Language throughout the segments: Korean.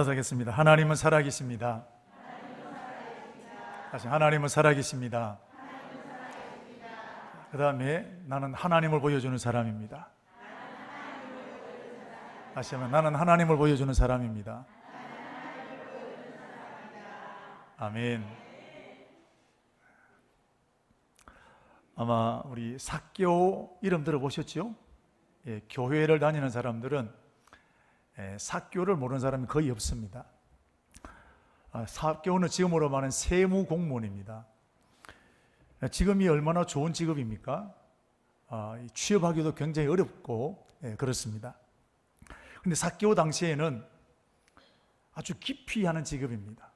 하겠습니다. 하나님은 살아계십니다. 다시 하나님은 살아계십니다. 그 다음에 나는 하나님을 보여주는 사람입니다. 다시 한번 나는 하나님을 보여주는 사람입니다. 아멘. 아마 우리 삭개오 이름 들어보셨죠? 예, 교회를 다니는 사람들은 삭개오를 모르는 사람이 거의 없습니다. 삭개오는 지금으로 말하는 세무 공무원입니다. 지금이 얼마나 좋은 직업입니까? 취업하기도 굉장히 어렵고 그렇습니다. 그런데 삭개오 당시에는 아주 기피하는 직업입니다.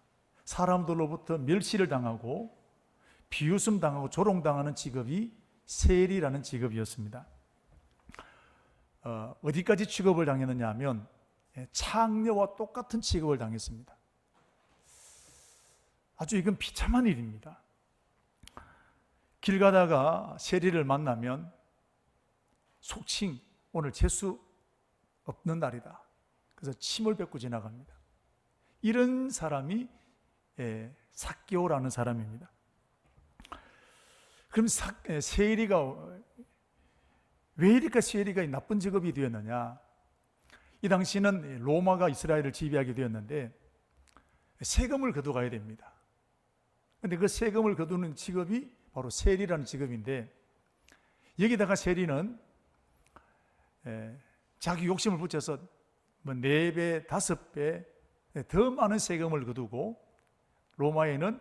사람들로부터 멸시를 당하고 비웃음 당하고 조롱당하는 직업이 세리라는 직업이었습니다. 어디까지 취급을 당했느냐 하면 창녀와 똑같은 취급을 당했습니다. 아주 이건 비참한 일입니다. 길 가다가 세리를 만나면 속칭 오늘 재수 없는 날이다. 그래서 침을 뱉고 지나갑니다. 이런 사람이 삭개오라는 사람입니다. 그럼 세리가 왜 이렇게 세리가 나쁜 직업이 되었느냐? 이 당시는 로마가 이스라엘을 지배하게 되었는데 세금을 거둬가야 됩니다. 그런데 그 세금을 거두는 직업이 바로 세리라는 직업인데, 여기다가 세리는 자기 욕심을 붙여서 4배, 5배 더 많은 세금을 거두고 로마에는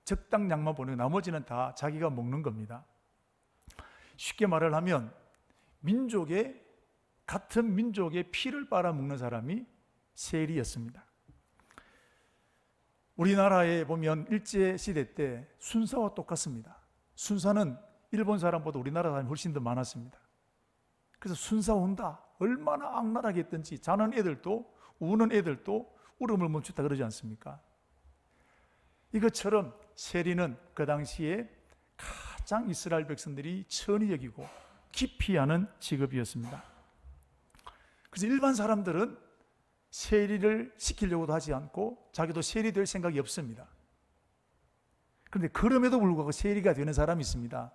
적당량만 보내고 나머지는 다 자기가 먹는 겁니다. 쉽게 말을 하면 같은 민족의 피를 빨아먹는 사람이 세리였습니다. 우리나라에 보면 일제시대 때 순사와 똑같습니다. 순사는 일본 사람보다 우리나라 사람이 훨씬 더 많았습니다. 그래서 순사 온다, 얼마나 악랄하게 했던지 자는 애들도 우는 애들도 울음을 멈추다 그러지 않습니까? 이것처럼 세리는 그 당시에 가장 이스라엘 백성들이 천히 여기고 기피하는 직업이었습니다. 그래서 일반 사람들은 세리를 시키려고도 하지 않고 자기도 세리 될 생각이 없습니다. 그런데 그럼에도 불구하고 세리가 되는 사람이 있습니다.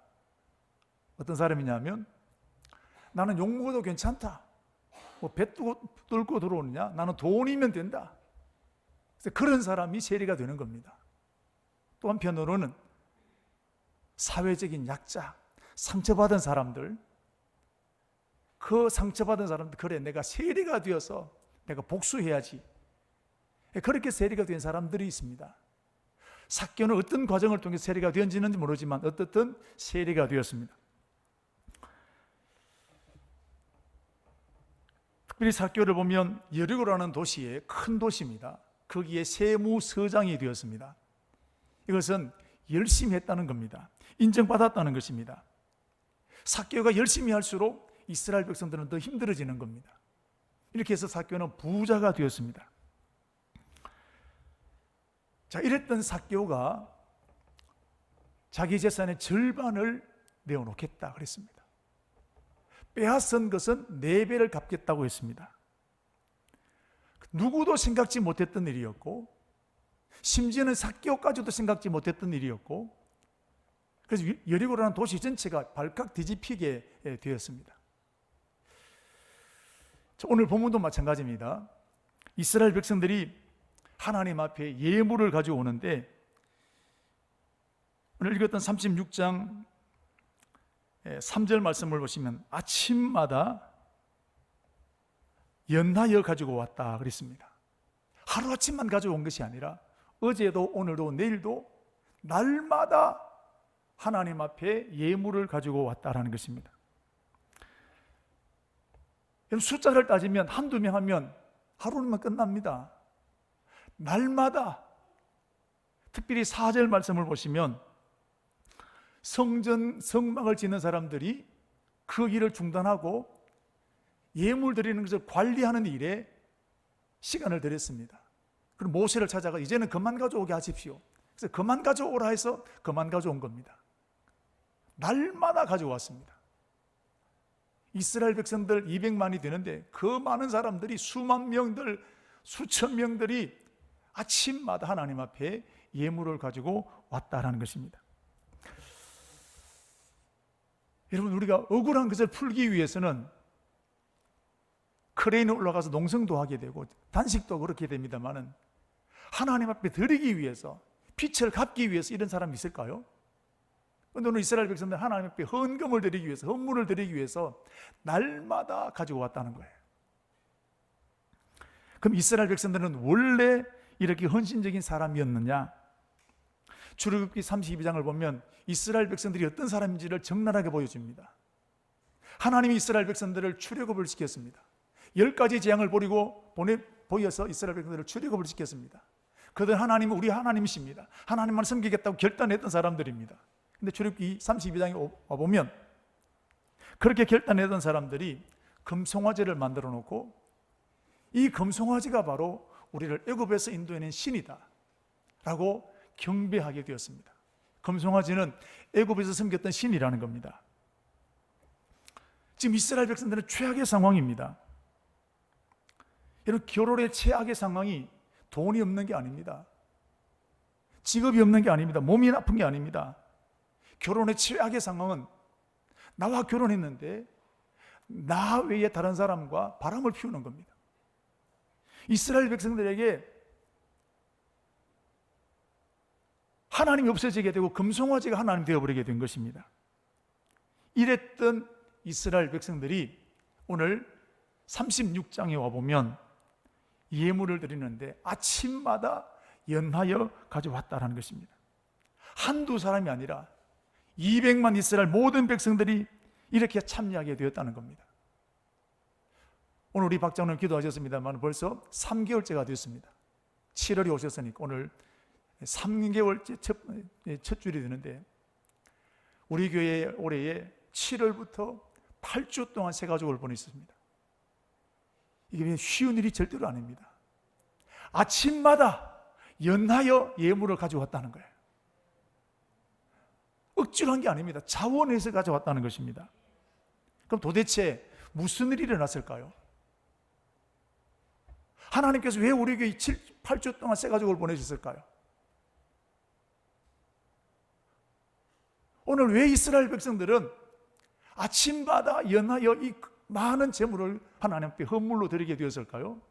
어떤 사람이냐면, 나는 욕 먹어도 괜찮다, 배 뚫고 들어오느냐, 나는 돈이면 된다. 그래서 그런 사람이 세리가 되는 겁니다. 또 한편으로는 사회적인 약자, 상처받은 사람들, 그 상처받은 사람들, 그래 내가 세리가 되어서 내가 복수해야지, 그렇게 세리가 된 사람들이 있습니다. 삭개오는 어떤 과정을 통해서 세리가 되었는지 모르지만 어떻든 세리가 되었습니다. 특별히 삭개오를 보면 여리고라는 도시에 큰 도시입니다. 거기에 세무서장이 되었습니다. 이것은 열심히 했다는 겁니다. 인정받았다는 것입니다. 삭개오가 열심히 할수록 이스라엘 백성들은 더 힘들어지는 겁니다. 이렇게 해서 삭개오는 부자가 되었습니다. 자, 이랬던 삭개오가 자기 재산의 절반을 내어놓겠다 그랬습니다. 빼앗은 것은 4배를 갚겠다고 했습니다. 누구도 생각지 못했던 일이었고, 심지어는 삭개오까지도 생각지 못했던 일이었고, 그래서 여리고라는 도시 전체가 발칵 뒤집히게 되었습니다. 오늘 본문도 마찬가지입니다. 이스라엘 백성들이 하나님 앞에 예물을 가지고 오는데, 오늘 읽었던 36장 3절 말씀을 보시면 아침마다 연하여 가지고 왔다 그랬습니다. 하루아침만 가지고 온 것이 아니라 어제도 오늘도 내일도 날마다 하나님 앞에 예물을 가지고 왔다라는 것입니다. 숫자를 따지면 한두 명 하면 하루면 끝납니다. 날마다, 특별히 4절 말씀을 보시면 성막을 짓는 사람들이 그 일을 중단하고 예물 드리는 것을 관리하는 일에 시간을 들였습니다. 그럼 모세를 찾아가 이제는 그만 가져오게 하십시오. 그래서 그만 가져오라 해서 그만 가져온 겁니다. 날마다 가져왔습니다. 이스라엘 백성들 200만이 되는데 그 많은 사람들이 수만 명들 수천 명들이 아침마다 하나님 앞에 예물을 가지고 왔다라는 것입니다. 여러분, 우리가 억울한 것을 풀기 위해서는 크레인에 올라가서 농성도 하게 되고 단식도 그렇게 됩니다만은 하나님 앞에 드리기 위해서, 빛을 갚기 위해서 이런 사람이 있을까요? 그런데 오늘 이스라엘 백성들 하나님 앞에 헌금을 드리기 위해서, 헌물을 드리기 위해서 날마다 가지고 왔다는 거예요. 그럼 이스라엘 백성들은 원래 이렇게 헌신적인 사람이었느냐? 출애굽기 32장을 보면 이스라엘 백성들이 어떤 사람인지를 적나라하게 보여줍니다. 하나님이 이스라엘 백성들을 출애굽을 시켰습니다. 10가지 재앙을 보여서 이스라엘 백성들을 출애굽을 시켰습니다. 그들 하나님은 우리 하나님이십니다. 하나님만 섬기겠다고 결단했던 사람들입니다. 근데 출애굽기 32장에 와보면 그렇게 결단했던 사람들이 금송아지를 만들어 놓고, 이 금송아지가 바로 우리를 애굽에서 인도해낸 신이다 라고 경배하게 되었습니다. 금송아지는 애굽에서 섬겼던 신이라는 겁니다. 지금 이스라엘 백성들은 최악의 상황입니다. 여러분, 결혼의 최악의 상황이 돈이 없는 게 아닙니다. 직업이 없는 게 아닙니다. 몸이 나쁜 게 아닙니다. 결혼의 최악의 상황은 나와 결혼했는데 나 외에 다른 사람과 바람을 피우는 겁니다. 이스라엘 백성들에게 하나님이 없어지게 되고 금송아지가 하나님 되어버리게 된 것입니다. 이랬던 이스라엘 백성들이 오늘 36장에 와보면 예물을 드리는데 아침마다 연하여 가져왔다라는 것입니다. 한두 사람이 아니라 200만 이스라엘 모든 백성들이 이렇게 참여하게 되었다는 겁니다. 오늘 우리 박장로님 기도하셨습니다만 벌써 3개월째가 됐습니다. 7월이 오셨으니까 오늘 3개월째 첫 줄이 되는데, 우리 교회 올해에 7월부터 8주 동안 새 가족을 보냈습니다. 이게 쉬운 일이 절대로 아닙니다. 아침마다 연하여 예물을 가져왔다는 거예요. 억지로 한 게 아닙니다. 자원해서 가져왔다는 것입니다. 그럼 도대체 무슨 일이 일어났을까요? 하나님께서 왜 우리 교회 8주 동안 새 가족을 보내셨을까요? 오늘 왜 이스라엘 백성들은 아침마다 연하여 이 많은 재물을 하나님 앞에 헌물로 드리게 되었을까요?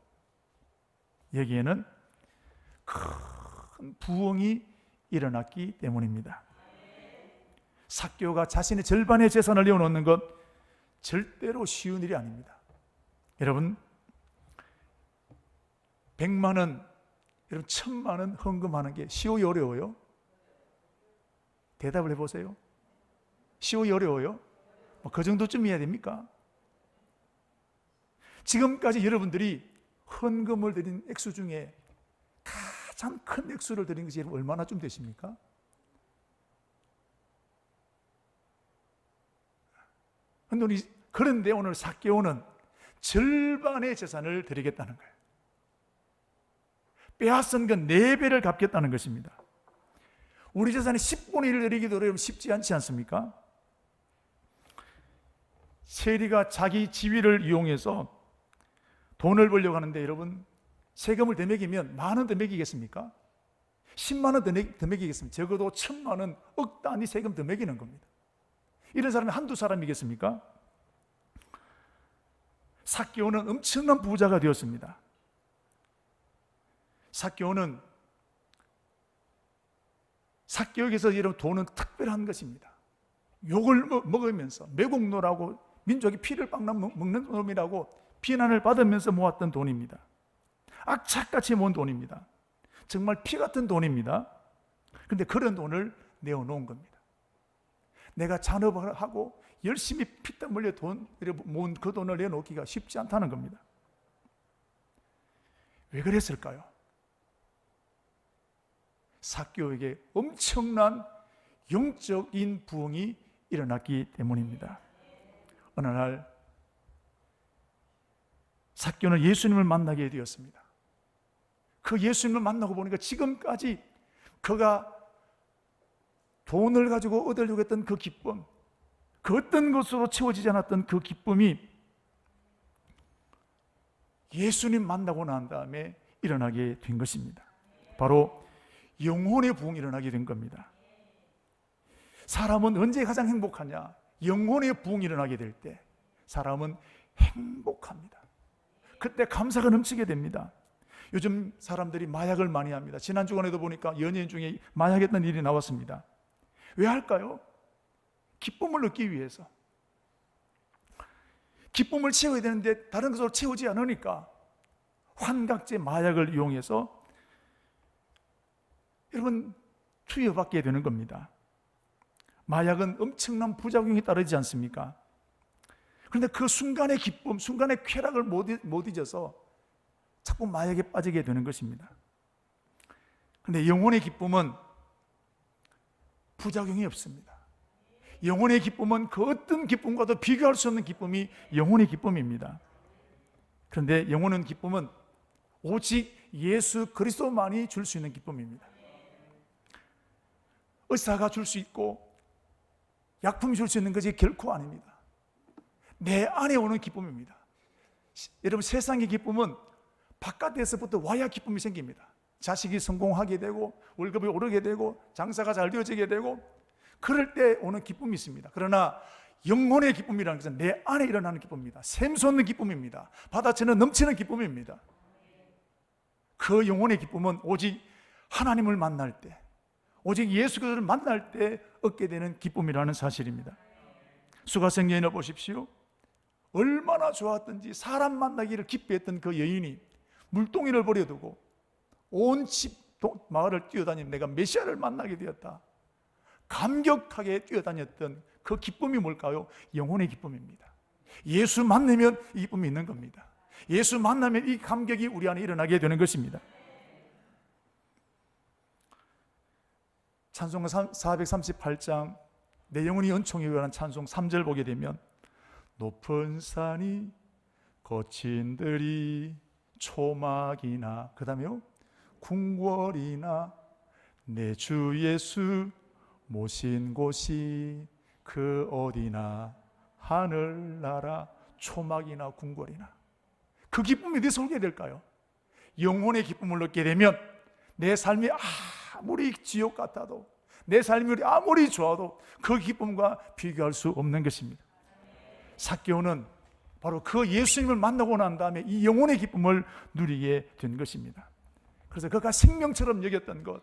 여기에는 큰 부흥이 일어났기 때문입니다. 삭개오가 자신의 절반의 재산을 내어놓는 것 절대로 쉬운 일이 아닙니다. 여러분, 100만 원, 여러분 1000만 원 헌금하는 게 쉬워요, 어려워요? 대답을 해보세요. 쉬워요, 어려워요? 그 정도쯤 해야 됩니까? 지금까지 여러분들이 헌금을 드린 액수 중에 가장 큰 액수를 드린 것이 얼마나쯤 되십니까? 그런데 오늘 삭개오는 절반의 재산을 드리겠다는 거예요. 빼앗은 건 4배를 갚겠다는 것입니다. 우리 재산의 10분의 1을 드리기도 여러분 쉽지 않지 않습니까? 세리가 자기 지위를 이용해서 돈을 벌려고 하는데, 여러분 세금을 더 매기면 10,000원 더 매기겠습니까? 10만 원 더 매기겠습니까? 적어도 1,000만 원, 억 단위 세금 더 매기는 겁니다. 이런 사람이 한두 사람이겠습니까? 삭개오는 엄청난 부자가 되었습니다. 삭개오에게서 이런 돈은 특별한 것입니다. 욕을 먹으면서 매국노라고 민족이 피를 빵 먹는 놈이라고 비난을 받으면서 모았던 돈입니다. 악착같이 모은 돈입니다. 정말 피 같은 돈입니다. 그런데 그런 돈을 내어놓은 겁니다. 내가 잔업을 하고 열심히 피땀 흘려 모은 그 돈을 내놓기가 쉽지 않다는 겁니다. 왜 그랬을까요? 삭개오에게 엄청난 영적인 부흥이 일어났기 때문입니다. 어느 날 삭개오는 예수님을 만나게 되었습니다. 그 예수님을 만나고 보니까 지금까지 그가 돈을 가지고 얻으려고 했던 그 기쁨, 그 어떤 것으로 채워지지 않았던 그 기쁨이 예수님 만나고 난 다음에 일어나게 된 것입니다. 바로 영혼의 부흥이 일어나게 된 겁니다. 사람은 언제 가장 행복하냐? 영혼의 부흥이 일어나게 될 때 사람은 행복합니다. 그때 감사가 넘치게 됩니다. 요즘 사람들이 마약을 많이 합니다. 지난 주간에도 보니까 연예인 중에 마약했던 일이 나왔습니다. 왜 할까요? 기쁨을 얻기 위해서. 기쁨을 채워야 되는데 다른 것으로 채우지 않으니까 환각제 마약을 이용해서 여러분 투여받게 되는 겁니다. 마약은 엄청난 부작용이 따르지 않습니까? 그런데 그 순간의 기쁨, 순간의 쾌락을 못 잊어서 자꾸 마약에 빠지게 되는 것입니다. 그런데 영혼의 기쁨은 부작용이 없습니다. 영혼의 기쁨은 그 어떤 기쁨과도 비교할 수 없는 기쁨이 영혼의 기쁨입니다. 그런데 영혼의 기쁨은 오직 예수 그리스도만이 줄 수 있는 기쁨입니다. 의사가 줄 수 있고 약품이 줄 수 있는 것이 결코 아닙니다. 내 안에 오는 기쁨입니다. 여러분, 세상의 기쁨은 바깥에서부터 와야 기쁨이 생깁니다. 자식이 성공하게 되고 월급이 오르게 되고 장사가 잘 되어지게 되고 그럴 때 오는 기쁨이 있습니다. 그러나 영혼의 기쁨이라는 것은 내 안에 일어나는 기쁨입니다. 샘솟는 기쁨입니다. 바다처럼 넘치는 기쁨입니다. 그 영혼의 기쁨은 오직 하나님을 만날 때, 오직 예수 그리스도를 만날 때 얻게 되는 기쁨이라는 사실입니다. 수가성 여인을 보십시오. 얼마나 좋았던지 사람 만나기를 기뻐했던 그 여인이 물동이를 버려두고 온 집 마을을 뛰어다니는 내가 메시아를 만나게 되었다. 감격하게 뛰어다녔던 그 기쁨이 뭘까요? 영혼의 기쁨입니다. 예수 만나면 이 기쁨이 있는 겁니다. 예수 만나면 이 감격이 우리 안에 일어나게 되는 것입니다. 찬송가 438장 내 영혼이 은총에 관한 찬송 3절 보게 되면 높은 산이 거친 들이 초막이나 그 다음에요 궁궐이나 내 주 예수 모신 곳이 그 어디나 하늘나라 초막이나 궁궐이나 그 기쁨이 어디서 오게 될까요? 영혼의 기쁨을 얻게 되면 내 삶이 아무리 지옥 같아도 내 삶이 아무리 좋아도 그 기쁨과 비교할 수 없는 것입니다. 삭개오는 바로 그 예수님을 만나고 난 다음에 이 영혼의 기쁨을 누리게 된 것입니다. 그래서 그가 생명처럼 여겼던 것,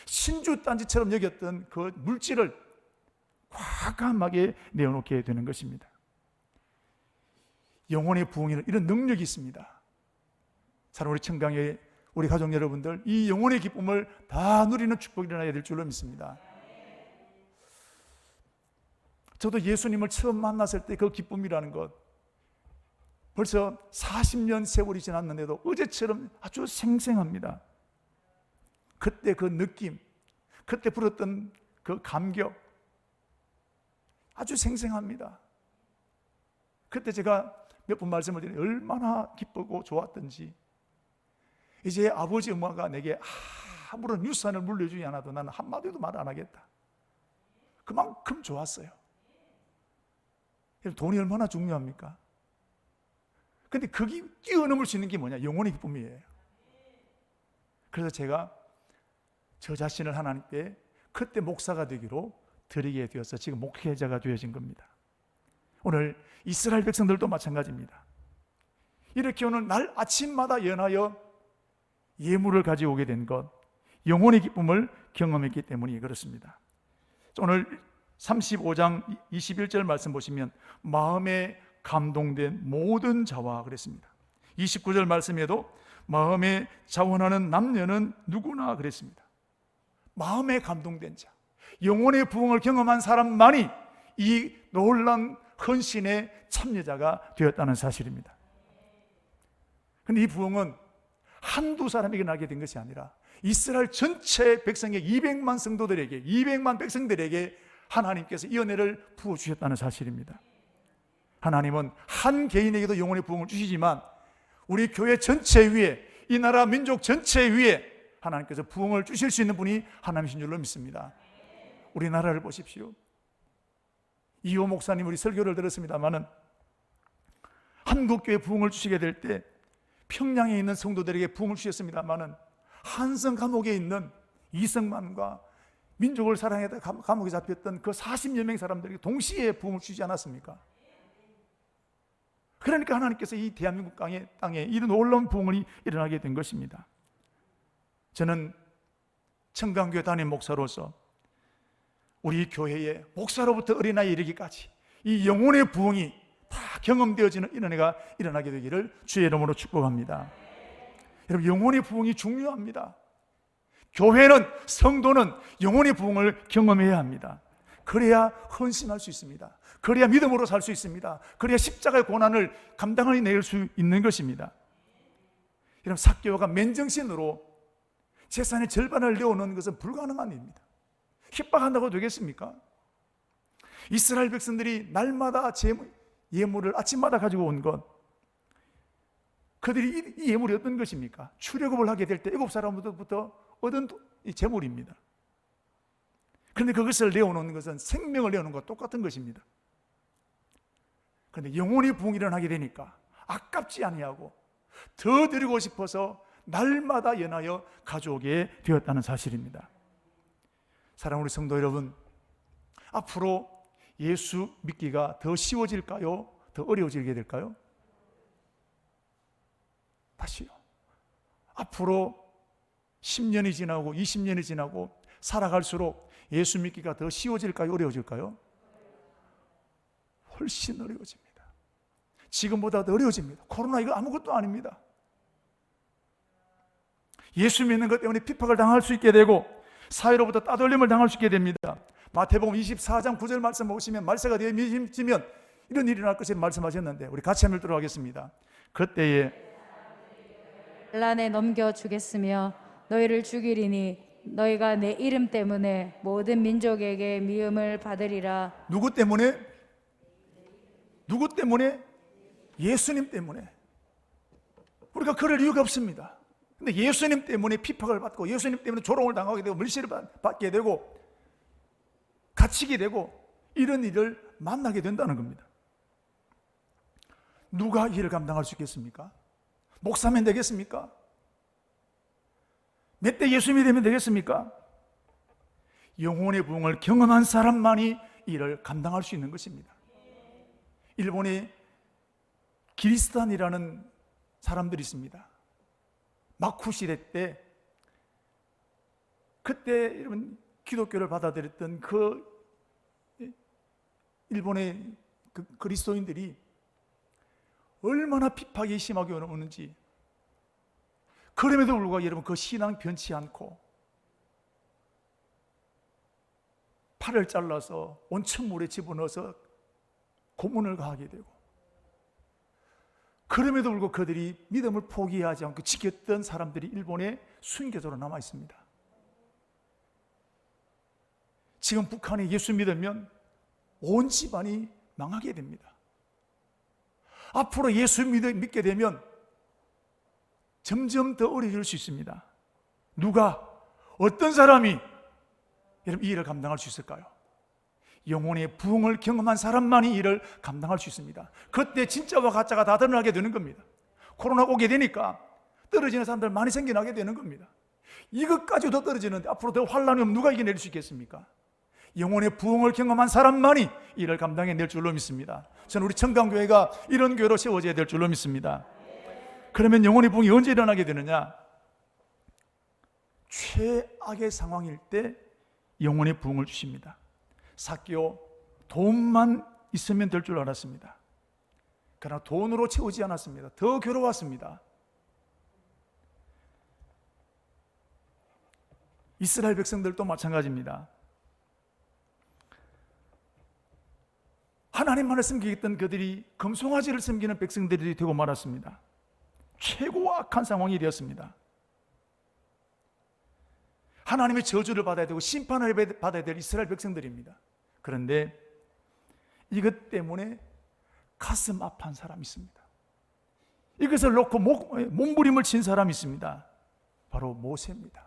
신주단지처럼 여겼던 그 물질을 과감하게 내어놓게 되는 것입니다. 영혼의 부흥에는 이런 능력이 있습니다. 사랑 우리 청강의 우리 가족 여러분들, 이 영혼의 기쁨을 다 누리는 축복이 일어나야 될 줄로 믿습니다. 저도 예수님을 처음 만났을 때 그 기쁨이라는 것, 벌써 40년 세월이 지났는데도 어제처럼 아주 생생합니다. 그때 그 느낌, 그때 불었던 그 감격 아주 생생합니다. 그때 제가 몇 번 말씀을 드리니 얼마나 기쁘고 좋았던지, 이제 아버지 엄마가 내게 아무런 유산을 물려주지 않아도 나는 한마디도 말 안 하겠다. 그만큼 좋았어요. 돈이 얼마나 중요합니까? 근데 그게 뛰어넘을 수 있는 게 뭐냐? 영혼의 기쁨이에요. 그래서 제가 저 자신을 하나님께 그때 목사가 되기로 드리게 되어서 지금 목회자가 되어진 겁니다. 오늘 이스라엘 백성들도 마찬가지입니다. 이렇게 오늘 날 아침마다 연하여 예물을 가지고 오게 된 것, 영혼의 기쁨을 경험했기 때문이 그렇습니다. 오늘 35장 21절 말씀 보시면 마음에 감동된 모든 자와 그랬습니다. 29절 말씀에도 마음에 자원하는 남녀는 누구나 그랬습니다. 마음에 감동된 자, 영혼의 부흥을 경험한 사람만이 이 놀라운 헌신의 참여자가 되었다는 사실입니다. 그런데 이 부흥은 한두 사람에게 나게 된 것이 아니라 이스라엘 전체 백성의 200만 성도들에게, 200만 백성들에게 하나님께서 이 은혜를 부어주셨다는 사실입니다. 하나님은 한 개인에게도 영혼의 부흥을 주시지만 우리 교회 전체 위에, 이 나라 민족 전체 위에 하나님께서 부흥을 주실 수 있는 분이 하나님이신 줄로 믿습니다. 우리나라를 보십시오. 이호 목사님 우리 설교를 들었습니다마는 한국교회 부흥을 주시게 될 때 평양에 있는 성도들에게 부흥을 주셨습니다마는 한성 감옥에 있는 이성만과 민족을 사랑하다 감옥에 잡혔던 그 40여 명의 사람들에게 동시에 부흥을 주지 않았습니까? 그러니까 하나님께서 이 대한민국 땅에 이런 놀라운 부흥이 일어나게 된 것입니다. 저는 청강교회 담임 목사로서 우리 교회의 목사로부터 어린아이에 이르기까지 이 영혼의 부흥이 다 경험되어지는 이런 해가 일어나게 되기를 주의 이름으로 축복합니다. 여러분, 영혼의 부흥이 중요합니다. 교회는, 성도는 영혼의 부흥을 경험해야 합니다. 그래야 헌신할 수 있습니다. 그래야 믿음으로 살 수 있습니다. 그래야 십자가의 고난을 감당하여 낼 수 있는 것입니다. 여러분, 삭개오가 맨정신으로 재산의 절반을 내어놓는 것은 불가능한 일입니다. 핍박한다고 되겠습니까? 이스라엘 백성들이 날마다 예물을 아침마다 가지고 온 것, 그들이 이 예물이 어떤 것입니까? 출애굽을 하게 될 때 애굽 사람부터 얻은 이 재물입니다. 그런데 그것을 내어놓는 것은 생명을 내어놓는 것과 똑같은 것입니다. 그런데 영혼의 부흥이 일어나게 되니까 아깝지 아니하고 더 드리고 싶어서 날마다 연하여 가져오게 되었다는 사실입니다. 사랑하는 우리 성도 여러분, 앞으로 예수 믿기가 더 쉬워질까요? 더 어려워지게 될까요? 다시요. 앞으로 10년이 지나고 20년이 지나고 살아갈수록 예수 믿기가 더 쉬워질까요? 어려워질까요? 훨씬 어려워집니다. 지금보다 더 어려워집니다. 코로나 이거 아무것도 아닙니다. 예수 믿는 것 때문에 핍박을 당할 수 있게 되고 사회로부터 따돌림을 당할 수 있게 됩니다. 마태복음 24장 9절 말씀 보시면 말세가 되어 미치면 이런 일이 날 것을 말씀하셨는데 우리 같이 한번 읽도록 하겠습니다. 그때에 환난에 넘겨 주겠으며 너희를 죽이리니 너희가 내 이름 때문에 모든 민족에게 미움을 받으리라. 누구 때문에? 누구 때문에? 예수님 때문에. 우리가 그럴 이유가 없습니다. 근데 예수님 때문에 핍박을 받고 예수님 때문에 조롱을 당하게 되고 물시를 받게 되고 갇히게 되고 이런 일을 만나게 된다는 겁니다. 누가 이 일을 감당할 수 있겠습니까? 목사면 되겠습니까? 몇 대 예수님이 되면 되겠습니까? 영혼의 부흥을 경험한 사람만이 이 일을 감당할 수 있는 것입니다. 일본에 기리스탄이라는 사람들이 있습니다. 마쿠 시대 때 그때 여러분 기독교를 받아들였던 그 일본의 그 그리스도인들이 얼마나 핍박이 심하게 오는지, 그럼에도 불구하고 여러분 그 신앙 변치 않고 팔을 잘라서 온천물에 집어넣어서 고문을 가하게 되고, 그럼에도 불구하고 그들이 믿음을 포기하지 않고 지켰던 사람들이 일본에 순교자로 남아 있습니다. 지금 북한이 예수 믿으면 온 집안이 망하게 됩니다. 앞으로 예수 믿게 되면 점점 더 어려질 수 있습니다. 누가, 어떤 사람이 여러분 이 일을 감당할 수 있을까요? 영혼의 부흥을 경험한 사람만이 이를 감당할 수 있습니다. 그때 진짜와 가짜가 다 드러나게 되는 겁니다. 코로나가 오게 되니까 떨어지는 사람들 많이 생겨나게 되는 겁니다. 이것까지도 떨어지는데 앞으로 더 환란이 오면 누가 이겨낼 수 있겠습니까? 영혼의 부흥을 경험한 사람만이 이를 감당해낼 줄로 믿습니다. 저는 우리 청강교회가 이런 교회로 세워져야 될 줄로 믿습니다. 그러면 영혼의 부흥이 언제 일어나게 되느냐? 최악의 상황일 때 영혼의 부흥을 주십니다. 삭개오, 돈만 있으면 될 줄 알았습니다. 그러나 돈으로 채우지 않았습니다. 더 괴로웠습니다. 이스라엘 백성들도 마찬가지입니다. 하나님만을 섬기겠던 그들이 금송아지를 섬기는 백성들이 되고 말았습니다. 최고 악한 상황이 되었습니다. 하나님의 저주를 받아야 되고 심판을 받아야 될 이스라엘 백성들입니다. 그런데 이것 때문에 가슴 아파한 사람이 있습니다. 이것을 놓고 몸부림을 친 사람이 있습니다. 바로 모세입니다.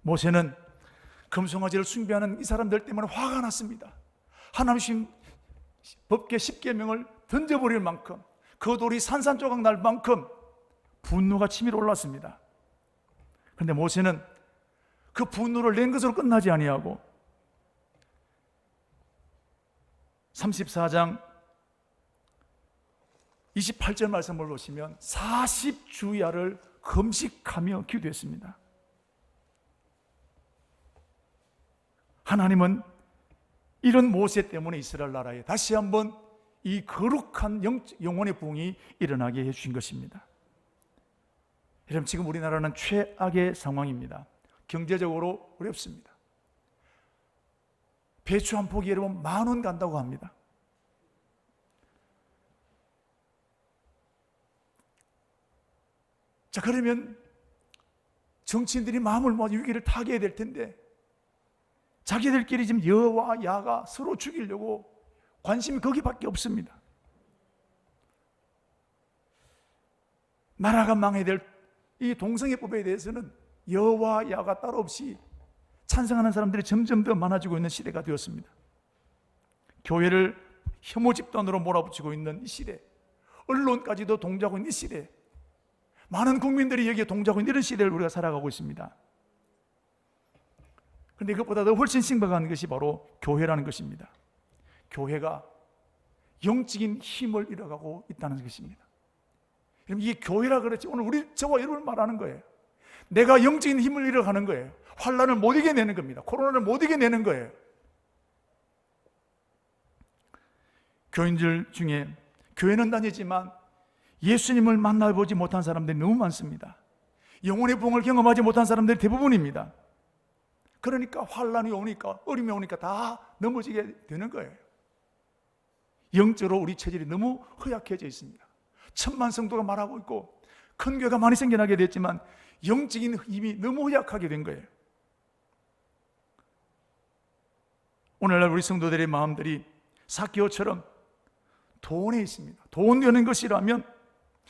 모세는 금송아지를 숭배하는 이 사람들 때문에 화가 났습니다. 하나님 법계 10계명을 던져버릴 만큼 그 돌이 산산조각 날 만큼 분노가 치밀어 올랐습니다. 그런데 모세는 그 분노를 낸 것으로 끝나지 아니하고 34장 28절 말씀을 보시면 40주야를 금식하며 기도했습니다. 하나님은 이런 모세 때문에 이스라엘 나라에 다시 한번 이 거룩한 영혼의 부흥이 일어나게 해주신 것입니다. 여러분, 지금 우리나라는 최악의 상황입니다. 경제적으로 어렵습니다. 배추 한 포기 여러분 10,000원 간다고 합니다. 자, 그러면 정치인들이 마음을 모아 위기를 타개해야 될 텐데 자기들끼리 지금 여와 야가 서로 죽이려고 관심이 거기밖에 없습니다. 나라가 망해야 될 이 동성애법에 대해서는 여와 야가 따로 없이 찬성하는 사람들이 점점 더 많아지고 있는 시대가 되었습니다. 교회를 혐오 집단으로 몰아붙이고 있는 이 시대, 언론까지도 동조하고 있는 이 시대, 많은 국민들이 여기에 동조하고 있는 이런 시대를 우리가 살아가고 있습니다. 그런데 그것보다 더 훨씬 심각한 것이 바로 교회라는 것입니다. 교회가 영적인 힘을 잃어가고 있다는 것입니다. 여러분, 이게 교회라 그렇지 오늘 저와 여러분을 말하는 거예요. 내가 영적인 힘을 잃어가는 거예요. 환난을 못 이겨내는 겁니다. 코로나를 못 이겨내는 거예요. 교인들 중에 교회는 다니지만 예수님을 만나보지 못한 사람들이 너무 많습니다. 영혼의 부흥을 경험하지 못한 사람들이 대부분입니다. 그러니까 환난이 오니까 어려움이 오니까 다 넘어지게 되는 거예요. 영적으로 우리 체질이 너무 허약해져 있습니다. 1000만 성도가 말하고 있고 큰 교회가 많이 생겨나게 됐지만 영적인 힘이 너무 허약하게 된 거예요. 오늘날 우리 성도들의 마음들이 삭개오처럼 돈에 있습니다. 돈 되는 것이라면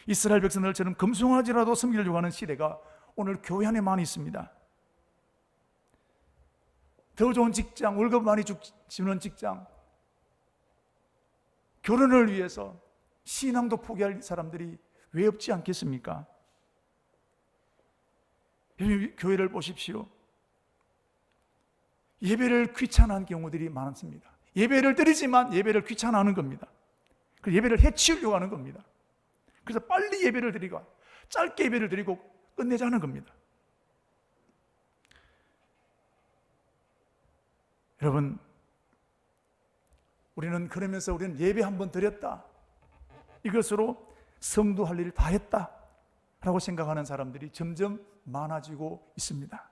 이스라엘 백성들처럼 금송아지라도 섬기려고 하는 시대가 오늘 교회 안에 많이 있습니다. 더 좋은 직장, 월급 많이 주는 직장, 결혼을 위해서 신앙도 포기할 사람들이 왜 없지 않겠습니까? 교회를 보십시오. 예배를 귀찮아하는 경우들이 많습니다. 예배를 드리지만 예배를 귀찮아하는 겁니다. 그 예배를 해치우려고 하는 겁니다. 그래서 빨리 예배를 드리고 짧게 예배를 드리고 끝내자는 겁니다. 여러분, 우리는 그러면서 우리는 예배 한번 드렸다, 이것으로 성도할 일을 다 했다 라고 생각하는 사람들이 점점 많아지고 있습니다.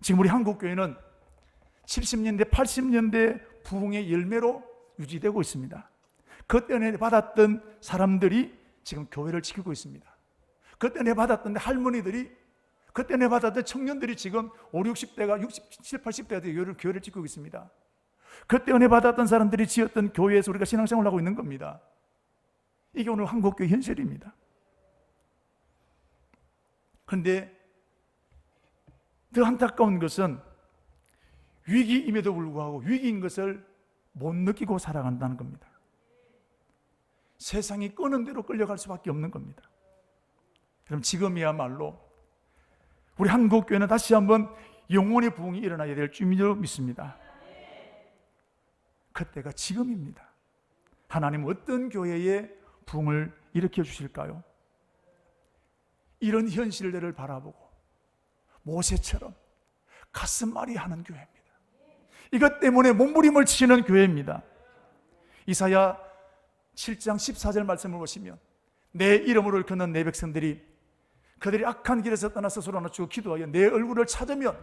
지금 우리 한국교회는 70년대, 80년대 부흥의 열매로 유지되고 있습니다. 그때 은혜 받았던 사람들이 지금 교회를 지키고 있습니다. 그때 은혜 받았던 할머니들이, 그때 은혜 받았던 청년들이 지금 5, 60대가 60, 80대가 되어 교회를 지키고 있습니다. 그때 은혜 받았던 사람들이 지었던 교회에서 우리가 신앙생활을 하고 있는 겁니다. 이게 오늘 한국교회 현실입니다. 그런데 더 안타까운 것은 위기임에도 불구하고 위기인 것을 못 느끼고 살아간다는 겁니다. 세상이 끄는 대로 끌려갈 수밖에 없는 겁니다. 그럼 지금이야말로 우리 한국교회는 다시 한번 영혼의 부흥이 일어나야 될 줄로 믿습니다. 그때가 지금입니다. 하나님은 어떤 교회에 부흥을 일으켜 주실까요? 이런 현실들을 바라보고 모세처럼 가슴앓이 하는 교회입니다. 이것 때문에 몸부림을 치는 교회입니다. 이사야 7장 14절 말씀을 보시면 내 이름으로 일컫는 내 백성들이 그들이 악한 길에서 떠나 스스로 낮추고 기도하여 내 얼굴을 찾으면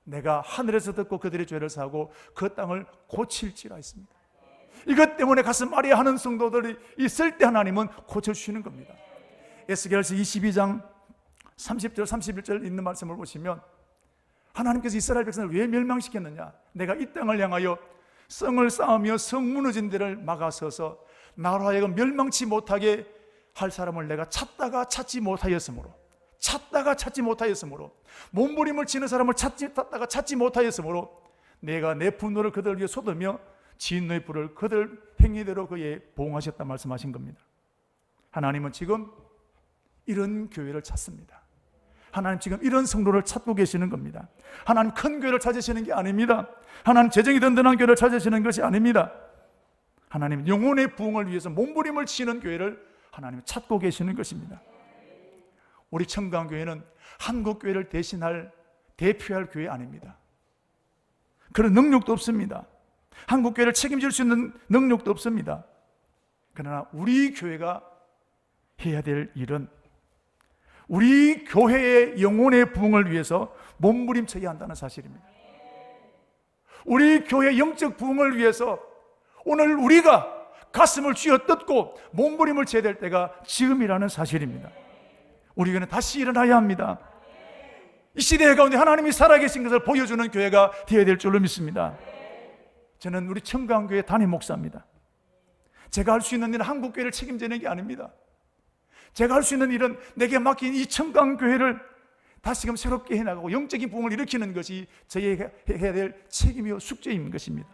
내가 하늘에서 듣고 그들의 죄를 사하고 그 땅을 고칠지라 했습니다. 이것 때문에 가슴앓이 하는 성도들이 있을 때 하나님은 고쳐주시는 겁니다. 에스겔서 22장 30절 31절 있는 말씀을 보시면 하나님께서 이스라엘 백성을 왜 멸망시켰느냐? 내가 이 땅을 향하여 성을 쌓으며 성 무너진 데를 막아서서 나로 하여금 멸망치 못하게 할 사람을 내가 찾다가 찾지 못하였으므로 몸부림을 치는 사람을 찾지 못하였으므로 내가 내 분노를 그들 위에 쏟으며 진노의 불을 그들 행위대로 그의 보응하셨다 말씀하신 겁니다. 하나님은 지금 이런 교회를 찾습니다. 하나님 지금 이런 성도를 찾고 계시는 겁니다. 하나님 큰 교회를 찾으시는 게 아닙니다. 하나님 재정이 든든한 교회를 찾으시는 것이 아닙니다. 하나님 영혼의 부흥을 위해서 몸부림을 치는 교회를 하나님 찾고 계시는 것입니다. 우리 청강교회는 한국교회를 대표할 교회 아닙니다. 그런 능력도 없습니다. 한국교회를 책임질 수 있는 능력도 없습니다. 그러나 우리 교회가 해야 될 일은 우리 교회의 영혼의 부흥을 위해서 몸부림쳐야 한다는 사실입니다. 우리 교회의 영적 부흥을 위해서 오늘 우리가 가슴을 쥐어뜯고 몸부림을 쳐야 될 때가 지금이라는 사실입니다. 우리 교회는 다시 일어나야 합니다. 이 시대 가운데 하나님이 살아계신 것을 보여주는 교회가 되어야 될 줄로 믿습니다. 저는 우리 청강교회 담임 목사입니다. 제가 할 수 있는 일은 한국교회를 책임지는 게 아닙니다. 제가 할 수 있는 일은 내게 맡긴 이 청강교회를 다시금 새롭게 해나가고 영적인 부흥을 일으키는 것이 저희가 해야 될 책임이요 숙제인 것입니다.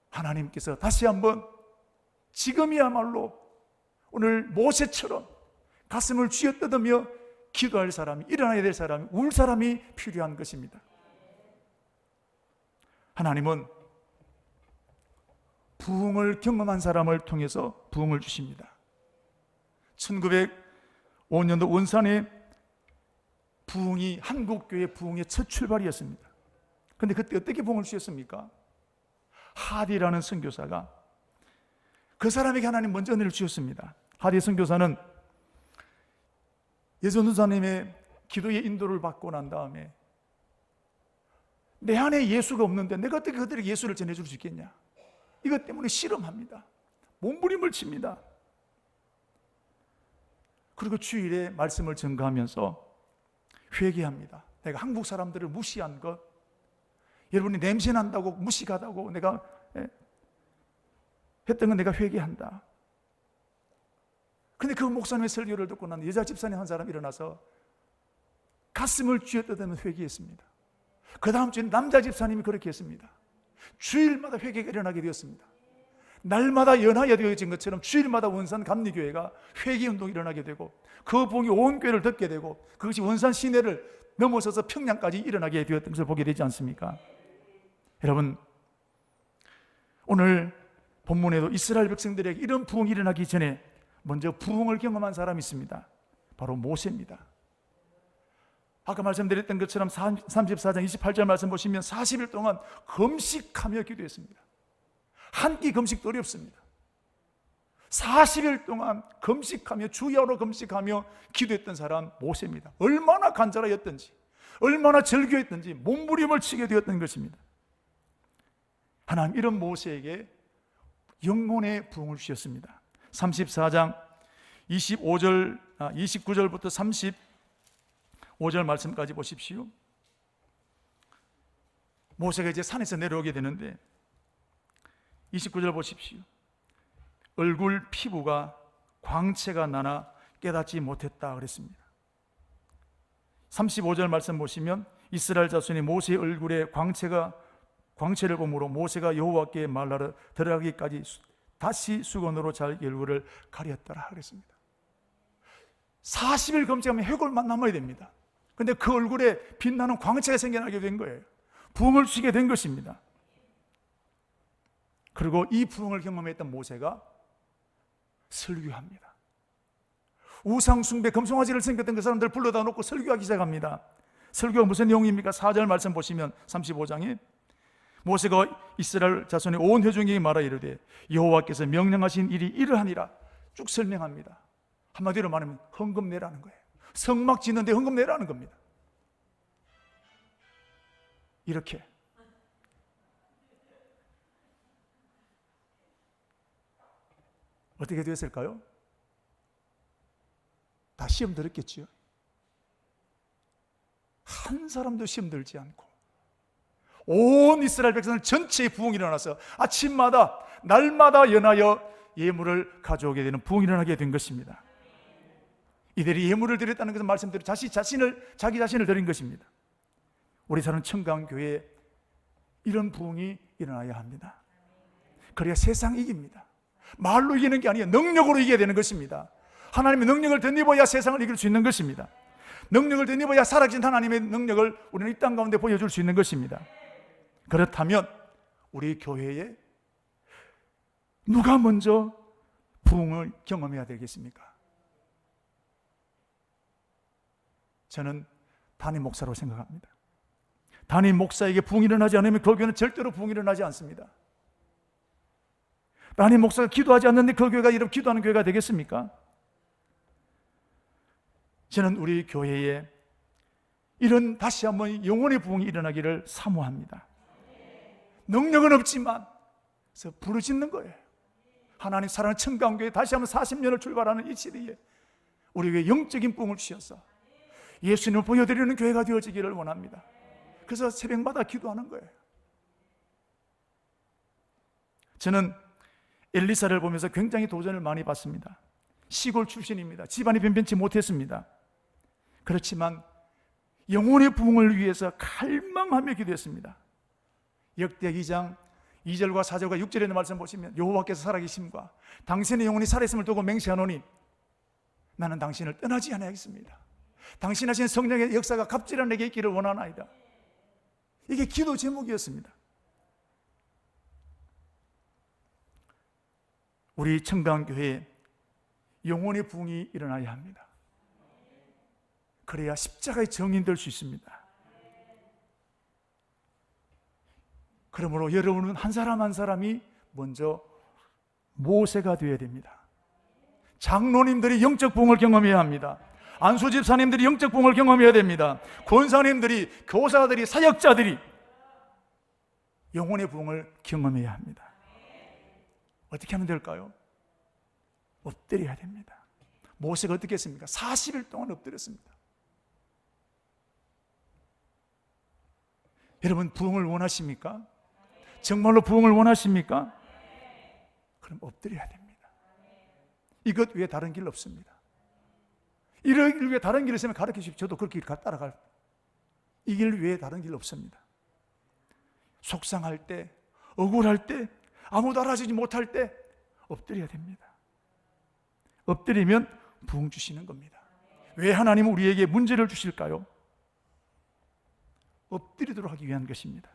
하나님께서 다시 한번 지금이야말로 오늘 모세처럼 가슴을 쥐어뜯으며 기도할 사람이, 일어나야 될 사람이, 울 사람이 필요한 것입니다. 하나님은 부흥을 경험한 사람을 통해서 부흥을 주십니다. 1905년도 원산의 부흥이 한국교회 부흥의 첫 출발이었습니다. 그런데 그때 어떻게 부흥을 주셨습니까? 하디라는 선교사가 그 사람에게 하나님 먼저 은혜를 주셨습니다. 하디 선교사는 예전도사님의 기도의 인도를 받고 난 다음에 내 안에 예수가 없는데 내가 어떻게 그들에게 예수를 전해줄 수 있겠냐, 이것 때문에 실험합니다. 몸부림을 칩니다. 그리고 주일에 말씀을 전가하면서 회개합니다. 내가 한국 사람들을 무시한 것, 여러분이 냄새난다고 무식하다고 내가 했던 건 내가 회개한다. 근데 그 목사님의 설교를 듣고 난 여자 집사님 한 사람 일어나서 가슴을 쥐어뜯으며 회개했습니다. 그 다음 주에 남자 집사님이 그렇게 했습니다. 주일마다 회개가 일어나게 되었습니다. 날마다 연하여 되어진 것처럼 주일마다 원산 감리교회가 회개운동이 일어나게 되고 그 부흥이 온 교회를 듣게 되고 그것이 원산 시내를 넘어서서 평양까지 일어나게 되었던 것을 보게 되지 않습니까? 여러분, 오늘 본문에도 이스라엘 백성들에게 이런 부흥이 일어나기 전에 먼저 부흥을 경험한 사람이 있습니다. 바로 모세입니다. 아까 말씀드렸던 것처럼 34장 28절 말씀 보시면 40일 동안 금식하며 기도했습니다. 한 끼 금식도 어렵습니다. 40일 동안 금식하며 주야로 금식하며 기도했던 사람 모세입니다. 얼마나 간절하였던지, 얼마나 절규했던지 몸부림을 치게 되었던 것입니다. 하나님 이런 모세에게 영혼의 부흥을 주셨습니다. 34장 29절부터 35절 말씀까지 보십시오. 모세가 이제 산에서 내려오게 되는데 29절 보십시오. 얼굴 피부가 광채가 나나 깨닫지 못했다 그랬습니다. 35절 말씀 보시면 이스라엘 자손이 모세의 얼굴에 광채를 보므로 모세가 여호와께 말하러 들어가기까지 다시 수건으로 자기 얼굴을 가렸더라 그랬습니다. 40일 금식하면 해골만 남아야 됩니다. 그런데 그 얼굴에 빛나는 광채가 생겨나게 된 거예요. 부흥을 주게 된 것입니다. 그리고 이 부흥을 경험했던 모세가 설교합니다. 우상숭배, 금송아지를 섬겼던 그 사람들을 불러다 놓고 설교하기 시작합니다. 설교가 무슨 내용입니까? 4절 말씀 보시면 35장에 모세가 이스라엘 자손의 온 회중에게 말하 이르되 여호와께서 명령하신 일이 이러하니라 쭉 설명합니다. 한마디로 말하면 헌금 내라는 거예요. 성막 짓는데 헌금 내라는 겁니다. 이렇게 어떻게 되었을까요? 다 시험 들었겠지요. 한 사람도 시험 들지 않고 온 이스라엘 백성 전체의 부흥이 일어나서 아침마다 날마다 연하여 예물을 가져오게 되는 부흥이 일어나게 된 것입니다. 이들이 예물을 드렸다는 것은 말씀대로 자기 자신을 드린 것입니다. 우리 사는 청강교회에 이런 부흥이 일어나야 합니다. 그래야 세상 이깁니다. 말로 이기는 게 아니에요. 능력으로 이겨야 되는 것입니다. 하나님의 능력을 덧입어야 세상을 이길 수 있는 것입니다. 능력을 덧입어야 살아계신 하나님의 능력을 우리는 이 땅 가운데 보여줄 수 있는 것입니다. 그렇다면 우리 교회에 누가 먼저 부흥을 경험해야 되겠습니까? 저는 담임 목사로 생각합니다. 담임 목사에게 부흥이 일어나지 않으면 그 교회는 절대로 부흥이 일어나지 않습니다. 담임 목사가 기도하지 않는데 그 교회가 이렇게 기도하는 교회가 되겠습니까? 저는 우리 교회에 이런 다시 한번 영혼의 부흥이 일어나기를 사모합니다. 능력은 없지만 그래서 부르짖는 거예요. 하나님 사랑하는 청강교회 다시 한번 40년을 출발하는 이 시대에 우리 교회에 영적인 부흥을 주셔서 예수님을 보여드리는 교회가 되어지기를 원합니다. 그래서 새벽마다 기도하는 거예요. 저는 엘리사를 보면서 굉장히 도전을 많이 받습니다. 시골 출신입니다. 집안이 변변치 못했습니다. 그렇지만 영혼의 부흥을 위해서 갈망하며 기도했습니다. 역대하 2장 2절과 4절과 6절에 있는 말씀 보시면 여호와께서 살아계심과 당신의 영혼이 살아있음을 두고 맹세하노니 나는 당신을 떠나지 않아야겠습니다. 당신 하신 성령의 역사가 갑질한 내게 있기를 원하나이다. 이게 기도 제목이었습니다. 우리 청강교회에 영혼의 부흥이 일어나야 합니다. 그래야 십자가의 증인될 수 있습니다. 그러므로 여러분은 한 사람 한 사람이 먼저 모세가 되어야 됩니다. 장로님들이 영적 부흥을 경험해야 합니다. 안수 집사님들이 영적 부흥을 경험해야 됩니다. 권사님들이, 교사들이, 사역자들이 영혼의 부흥을 경험해야 합니다. 어떻게 하면 될까요? 엎드려야 됩니다. 모세가 어떻게 했습니까? 40일 동안 엎드렸습니다. 여러분 부흥을 원하십니까? 정말로 부흥을 원하십니까? 그럼 엎드려야 됩니다. 이것 외에 다른 길 없습니다. 이를 길 외에 다른 길을 있으면 가르쳐 주십시오. 저도 그렇게 따라갈. 이 길 외에 다른 길 없습니다. 속상할 때, 억울할 때, 아무도 알아주지 못할 때 엎드려야 됩니다. 엎드리면 부흥 주시는 겁니다. 왜 하나님은 우리에게 문제를 주실까요? 엎드리도록 하기 위한 것입니다.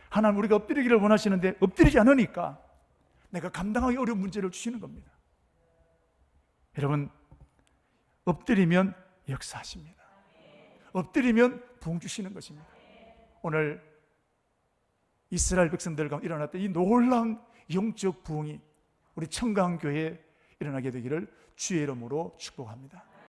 하나님 우리가 엎드리기를 원하시는데 엎드리지 않으니까 내가 감당하기 어려운 문제를 주시는 겁니다. 여러분 엎드리면 역사하십니다. 엎드리면 부흥 주시는 것입니다. 오늘 이스라엘 백성들 가운데 일어났던 이 놀라운 영적 부흥이 우리 청강교회에 일어나게 되기를 주의 이름으로 축복합니다.